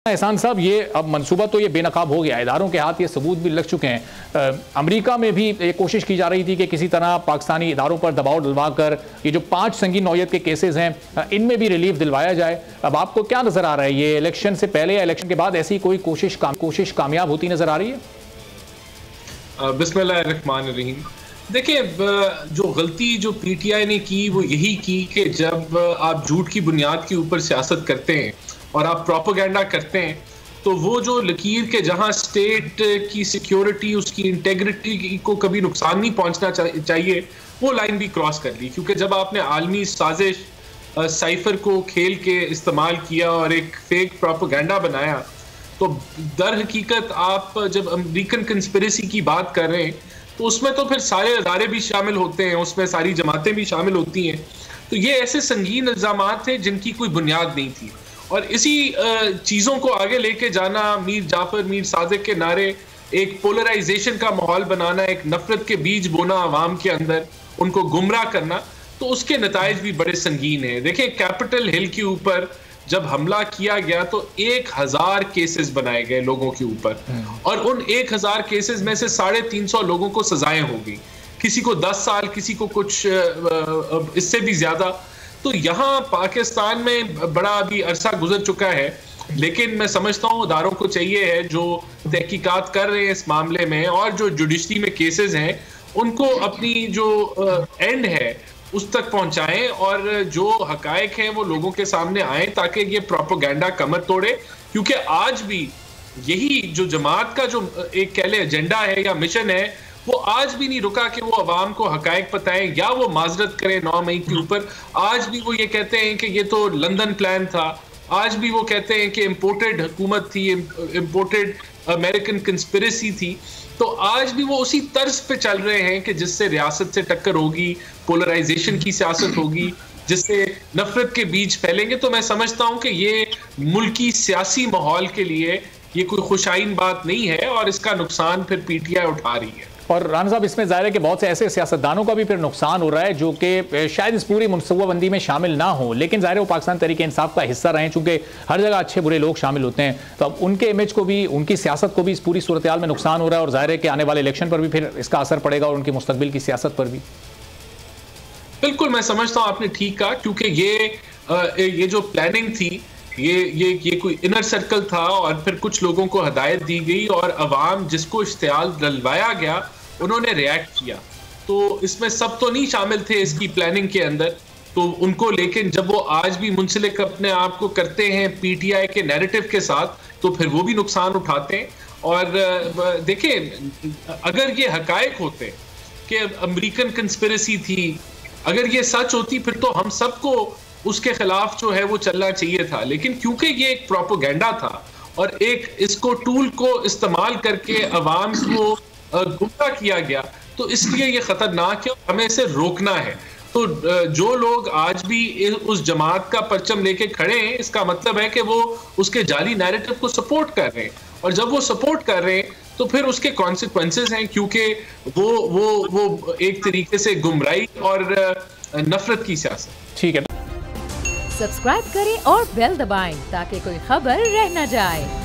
एहसान साहब, ये अब मंसूबा तो ये बेनकाब हो गया, इदारों के हाथ ये सबूत भी लग चुके हैं। अमेरिका में भी ये कोशिश की जा रही थी कि किसी तरह पाकिस्तानी इदारों पर दबाव डलवा कर ये जो 5 संगीन नौयत के केसेस हैं इनमें भी रिलीफ दिलवाया जाए। अब आपको क्या नजर आ रहा है, ये इलेक्शन से पहले या इलेक्शन के बाद ऐसी कोई कोशिश कामयाब होती नजर आ रही है? बिस्मिल्लाहिर्रहमानिर्रहीम। देखिए, जो गलती जो पीटीआई ने की वो यही की कि जब आप झूठ की बुनियाद के ऊपर सियासत करते हैं और आप प्रोपेगेंडा करते हैं तो वो जो लकीर के जहां स्टेट की सिक्योरिटी, उसकी इंटेग्रिटी को कभी नुकसान नहीं पहुंचना चाहिए, वो लाइन भी क्रॉस कर ली। क्योंकि जब आपने आलमी साजिश साइफर को खेल के इस्तेमाल किया और एक फेक प्रोपेगेंडा बनाया, तो दर हकीकत आप जब अमेरिकन कंस्पिरेसी की बात कर रहे हैं तो उसमें तो फिर सारे अदारे भी शामिल होते हैं, उसमें सारी जमातें भी शामिल होती हैं। तो ये ऐसे संगीन इल्जामात थे जिनकी कोई बुनियाद नहीं थी, और इसी चीज़ों को आगे लेके जाना, मीर जाफर मीर सादिक के नारे, एक पोलराइजेशन का माहौल बनाना, एक नफरत के बीज बोना आवाम के अंदर, उनको गुमराह करना, तो उसके नताइज भी बड़े संगीन हैं। देखिए, कैपिटल हिल के ऊपर जब हमला किया गया तो 1000 केसेस बनाए गए लोगों के ऊपर, और उन 1000 केसेस में से 350 लोगों को सजाएं हो गई, किसी को 10 साल, किसी को कुछ इससे भी ज्यादा। तो यहाँ पाकिस्तान में बड़ा अभी अरसा गुजर चुका है, लेकिन मैं समझता हूँ इदारों को चाहिए है जो तहकीकात कर रहे हैं इस मामले में और जो जुडिशरी में केसेस हैं उनको अपनी जो एंड है उस तक पहुंचाएं, और जो हकायक हैं वो लोगों के सामने आए ताकि ये प्रोपेगेंडा कमर तोड़े। क्योंकि आज भी यही जो जमात का जो एक कह ले एजेंडा है या मिशन है, वो आज भी नहीं रुका कि वो अवाम को हकायक बताएं या वो माजरत करें 9 मई के ऊपर। आज भी वो ये कहते हैं कि ये तो लंदन प्लान था, आज भी वो कहते हैं कि इम्पोर्टेड हुकूमत थी, इम्पोर्टेड अमेरिकन कंस्पिरेसी थी। तो आज भी वो उसी तर्ज पे चल रहे हैं कि जिससे रियासत से टक्कर होगी, पोलराइजेशन की सियासत होगी, जिससे नफरत के बीज फैलेंगे। तो मैं समझता हूं कि ये मुल्की सियासी माहौल के लिए ये कोई खुशाइन बात नहीं है, और इसका नुकसान फिर पीटीआई उठा रही है। और राना साहब, इसमें जाहिर है कि बहुत से ऐसे सियासतदानों का भी फिर नुकसान हो रहा है जो कि शायद इस पूरी मनसूबाबंदी में शामिल ना हो, लेकिन जाहिर है वो पाकिस्तान तहरीक इंसाफ का हिस्सा रहे, चूंकि हर जगह अच्छे बुरे लोग शामिल होते हैं। तो अब उनके इमेज को भी, उनकी सियासत को भी इस पूरी सूरत हाल में नुकसान हो रहा है, और जाहिर है कि आने वाले इलेक्शन पर भी फिर इसका असर पड़ेगा और उनकी मुस्तकबिल की सियासत पर भी। बिल्कुल, मैं समझता हूँ आपने ठीक कहा, क्योंकि ये जो प्लानिंग थी, ये कोई इनर सर्कल था, और फिर कुछ लोगों को हदायत दी गई और अवाम जिसको इश्तियाल डलवाया गया उन्होंने रिएक्ट किया। तो इसमें सब तो नहीं शामिल थे इसकी प्लानिंग के अंदर, तो उनको, लेकिन जब वो आज भी मुंसलिक अपने आप को करते हैं पीटीआई के नैरेटिव के साथ, तो फिर वो भी नुकसान उठाते हैं। और देखें, अगर ये हकायक होते कि अमेरिकन कंस्पिरेसी थी, अगर ये सच होती, फिर तो हम सबको उसके खिलाफ जो है वो चलना चाहिए था। लेकिन क्योंकि ये एक प्रोपेगेंडा था और एक इसको टूल को इस्तेमाल करके अवाम को गुमराह किया गया, तो इसलिए ये खतरनाक है, हमें इसे रोकना है। तो जो लोग आज भी उस जमात का परचम लेके खड़े हैं, इसका मतलब है कि वो उसके जाली नैरेटिव को सपोर्ट कर रहे हैं, और जब वो सपोर्ट कर रहे हैं तो फिर उसके कॉन्सिक्वेंसेस हैं, क्योंकि वो एक तरीके से गुमराही और नफरत की सियासत। ठीक है, सब्सक्राइब करें और बेल दबाएं ताकि कोई खबर रह न जाए।